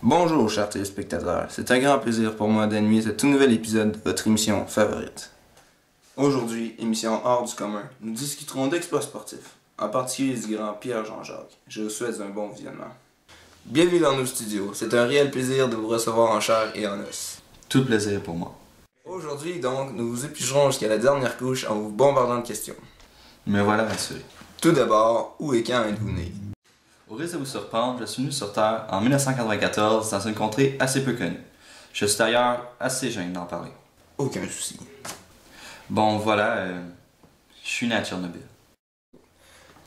Bonjour chers téléspectateurs, c'est un grand plaisir pour moi d'animer ce tout nouvel épisode de votre émission favorite. Aujourd'hui, émission hors du commun, nous discuterons d'exploits sportifs, en particulier du grand Pierre-Jean-Jacques. Je vous souhaite un bon visionnement. Bienvenue dans nos studios, c'est un réel plaisir de vous recevoir en chair et en os. Tout plaisir pour moi. Aujourd'hui donc, nous vous éplucherons jusqu'à la dernière couche en vous bombardant de questions. Me voilà rassuré. Tout d'abord, où et quand êtes-vous né? Au risque de vous surprendre, je suis venu sur Terre en 1994 dans une contrée assez peu connue. Je suis d'ailleurs assez jeune d'en parler. Aucun souci. Bon voilà, je suis né à Tchernobyl.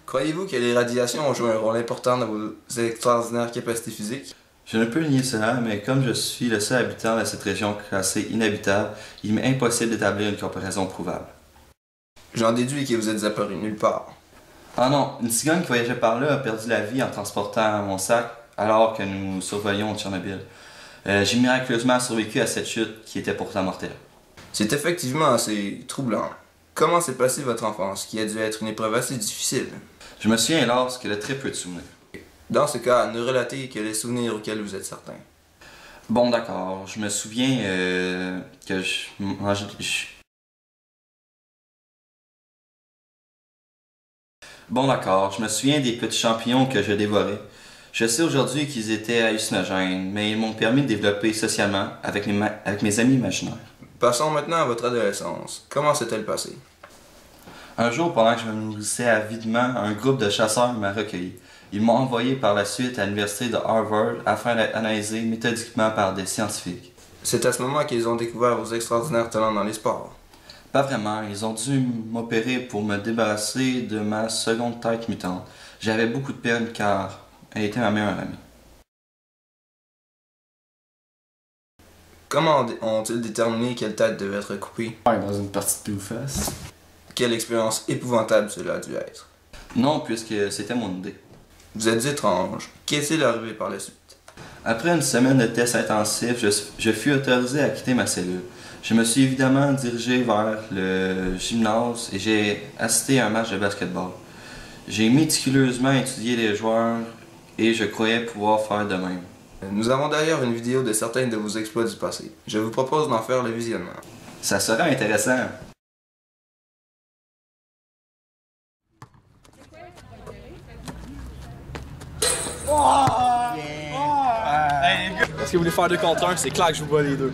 Croyez-vous que les radiations ont joué un rôle important dans vos extraordinaires capacités physiques? Je ne peux nier cela, mais comme je suis le seul habitant de cette région classée inhabitable, il m'est impossible d'établir une comparaison prouvable. J'en déduis que vous êtes apparu nulle part. Ah non, une cigogne qui voyageait par là a perdu la vie en transportant mon sac alors que nous survolions Tchernobyl. J'ai miraculeusement survécu à cette chute qui était pourtant mortelle. C'est effectivement assez troublant. Comment s'est passée votre enfance, qui a dû être une épreuve assez difficile? Je me souviens alors qu'il y a très peu de souvenirs. Dans ce cas, ne relatez que les souvenirs auxquels vous êtes certain. Bon d'accord, je me souviens que je mangeais... Bon d'accord, je me souviens des petits champignons que je dévorais. Je sais aujourd'hui qu'ils étaient hallucinogènes, mais ils m'ont permis de développer socialement avec mes amis imaginaires. Passons maintenant à votre adolescence. Comment s'est-elle passée? Un jour, pendant que je me nourrissais avidement, un groupe de chasseurs m'a recueilli. Ils m'ont envoyé par la suite à l'université de Harvard afin d'être analysé méthodiquement par des scientifiques. C'est à ce moment qu'ils ont découvert vos extraordinaires talents dans les sports. Pas vraiment, ils ont dû m'opérer pour me débarrasser de ma seconde tête mutante. J'avais beaucoup de peine car elle était ma meilleure amie. Comment ont-ils déterminé quelle tête devait être coupée? Dans une partie de pile-face. Quelle expérience épouvantable cela a dû être. Non, puisque c'était mon idée. Vous êtes étrange. Qu'est-il arrivé par la suite? Après une semaine de tests intensifs, je fus autorisé à quitter ma cellule. Je me suis évidemment dirigé vers le gymnase et j'ai assisté à un match de basketball. J'ai méticuleusement étudié les joueurs et je croyais pouvoir faire de même. Nous avons d'ailleurs une vidéo de certains de vos exploits du passé. Je vous propose d'en faire le visionnement. Ça serait intéressant. Est-ce que vous voulez faire 2 contre 1? C'est clair que je vous bats les deux.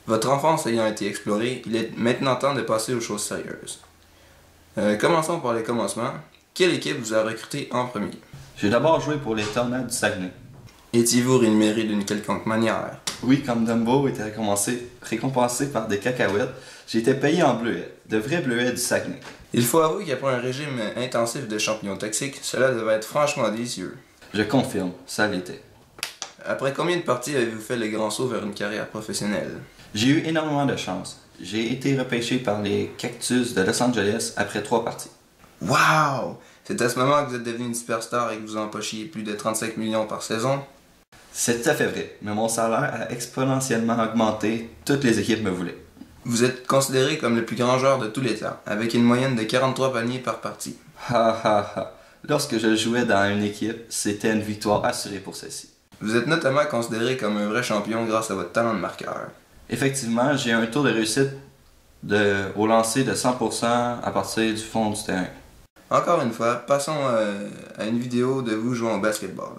Votre enfance ayant été explorée, il est maintenant temps de passer aux choses sérieuses. Commençons par les commencements. Quelle équipe vous a recruté en premier? J'ai d'abord joué pour les Tornades du Saguenay. Étiez-vous rémunéré d'une quelconque manière? Oui, comme Dumbo était récompensé par des cacahuètes, j'ai été payé en bleuets, de vrais bleuets du Saguenay. Il faut avouer qu'après un régime intensif de champignons toxiques, cela devait être franchement délicieux. Je confirme, ça l'était. Après combien de parties avez-vous fait le grand saut vers une carrière professionnelle? J'ai eu énormément de chance. J'ai été repêché par les Cactus de Los Angeles après 3 parties. Wow! C'est à ce moment que vous êtes devenu une superstar et que vous empochiez plus de 35 millions par saison? C'est tout à fait vrai, mais mon salaire a exponentiellement augmenté, toutes les équipes me voulaient. Vous êtes considéré comme le plus grand joueur de tous les temps, avec une moyenne de 43 paniers par partie. Ha ha ha. Lorsque je jouais dans une équipe, c'était une victoire assurée pour celle-ci. Vous êtes notamment considéré comme un vrai champion grâce à votre talent de marqueur. Effectivement, j'ai un taux de réussite au lancer de 100% à partir du fond du terrain. Encore une fois, passons à une vidéo de vous jouant au basketball.